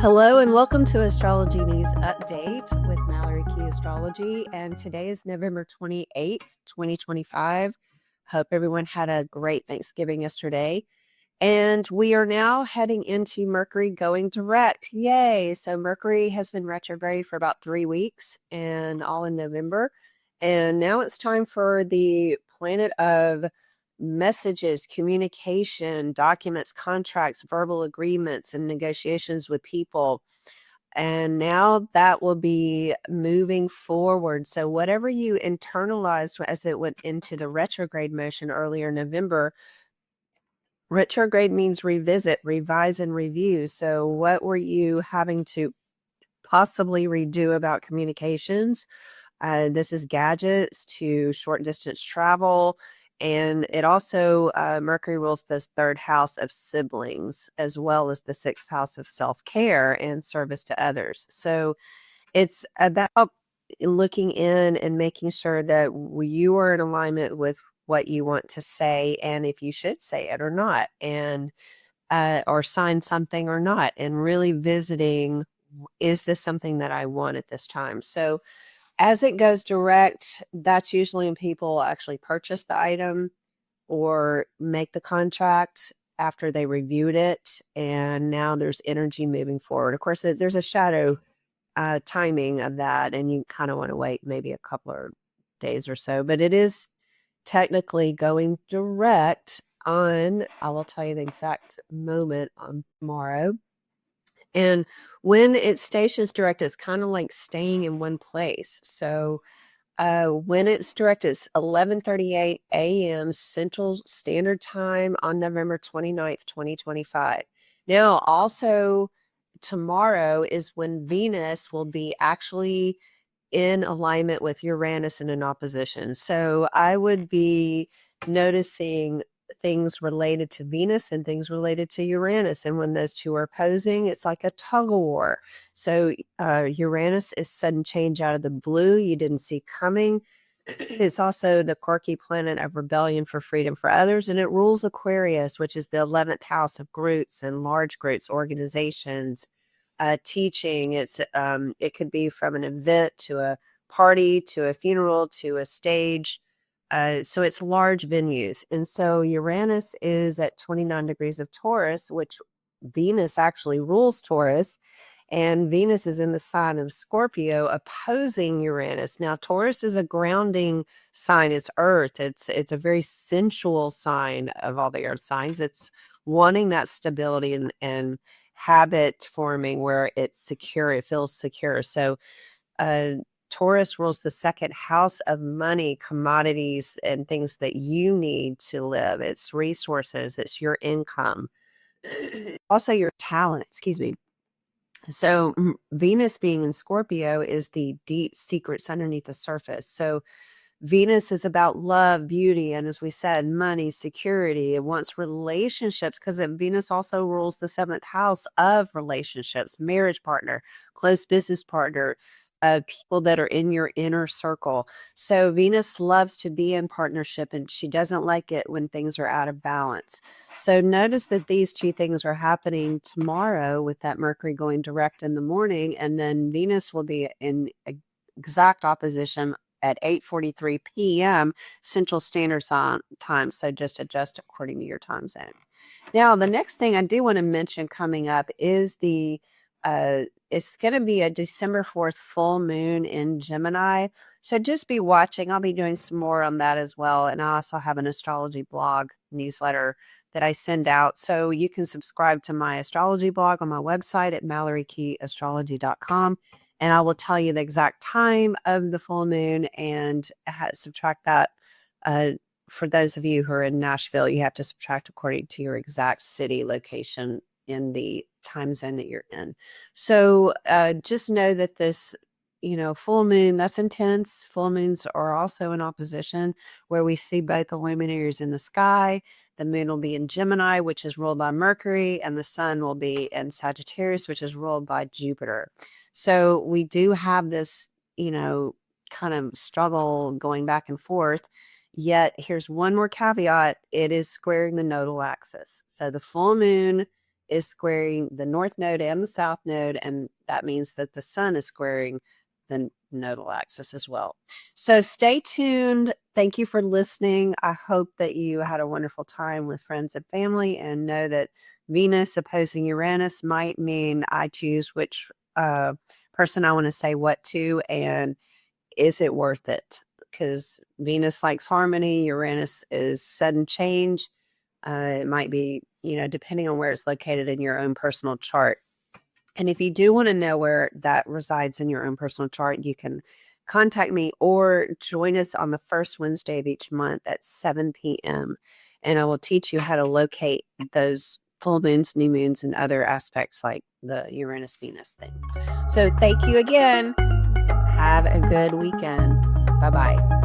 Hello and welcome to Astrology News Update with Mallory Key Astrology. And today is November 28th, 2025. Hope everyone had a great Thanksgiving yesterday. And we are now heading into Mercury going direct. Yay! So Mercury has been retrograde for about 3 weeks and all in November. And now it's time for the planet of messages, communication, documents, contracts, verbal agreements, and negotiations with people. And now that will be moving forward. So whatever you internalized as it went into the retrograde motion earlier in November, retrograde means revisit, revise, and review. So what were you having to possibly redo about communications? This is gadgets to short distance travel. And it also, Mercury rules this third house of siblings, as well as the sixth house of self care and service to others. So it's about looking in and making sure that you are in alignment with what you want to say and if you should say it or not, and or sign something or not, and really visiting, is this something that I want at this time? So as it goes direct, that's usually when people actually purchase the item or make the contract after they reviewed it. And now there's energy moving forward. Of course, there's a shadow timing of that, and you kind of want to wait maybe a couple of days or so. But it is technically going direct on, I will tell you the exact moment on tomorrow. And when it stations direct, it's kind of like staying in one place. So when it's direct, it's 11:38 a.m. Central Standard Time on November 29th, 2025. Now, also tomorrow is when Venus will be actually in alignment with Uranus and in opposition. So I would be noticing things related to Venus and things related to Uranus. And when those two are opposing, it's like a tug of war. So Uranus is sudden change out of the blue you didn't see coming. It's also the quirky planet of rebellion for freedom for others, and it rules Aquarius, which is the 11th house of groups and large groups, organizations, teaching. It could be from an event to a party to a funeral to a stage. So it's large venues. And so Uranus is at 29 degrees of Taurus, which Venus actually rules Taurus. And Venus is in the sign of Scorpio opposing Uranus. Now, Taurus is a grounding sign. It's earth. It's a very sensual sign of all the earth signs. It's wanting that stability and habit forming where it's secure. It feels secure. So Taurus rules the second house of money, commodities, and things that you need to live. It's resources. It's your income. Also your talent, excuse me. So Venus being in Scorpio is the deep secrets underneath the surface. So Venus is about love, beauty, and as we said, money, security. It wants relationships because Venus also rules the seventh house of relationships, marriage partner, close business partner, people that are in your inner circle. So Venus loves to be in partnership, and she doesn't like it when things are out of balance. So notice that these two things are happening tomorrow with that Mercury going direct in the morning, and then Venus will be in exact opposition at 8:43 p.m. Central Standard Time. So just adjust according to your time zone. Now, the next thing I do want to mention coming up is it's going to be a December 4th full moon in Gemini. So just be watching. I'll be doing some more on that as well. And I also have an astrology blog newsletter that I send out. So you can subscribe to my astrology blog on my website at MalloryKeyAstrology.com. And I will tell you the exact time of the full moon and subtract that. For those of you who are in Nashville, you have to subtract according to your exact city location in the time zone that you're in. So just know that this, full moon, that's intense. Full moons are also in opposition where we see both the luminaries in the sky. The moon will be in Gemini, which is ruled by Mercury, and the sun will be in Sagittarius, which is ruled by Jupiter. So we do have this, kind of struggle going back and forth. Yet here's one more caveat. It is squaring the nodal axis. So the full moon is squaring the north node and the south node, and that means that the sun is squaring the nodal axis as well. So stay tuned. Thank you for listening. I hope that you had a wonderful time with friends and family, and know that Venus opposing Uranus might mean I choose which person I want to say what to, and is it worth it? Because Venus likes harmony, Uranus is sudden change. It might be, depending on where it's located in your own personal chart. And if you do want to know where that resides in your own personal chart, you can contact me or join us on the first Wednesday of each month at 7 p.m. And I will teach you how to locate those full moons, new moons, and other aspects like the Uranus-Venus thing. So thank you again. Have a good weekend. Bye-bye.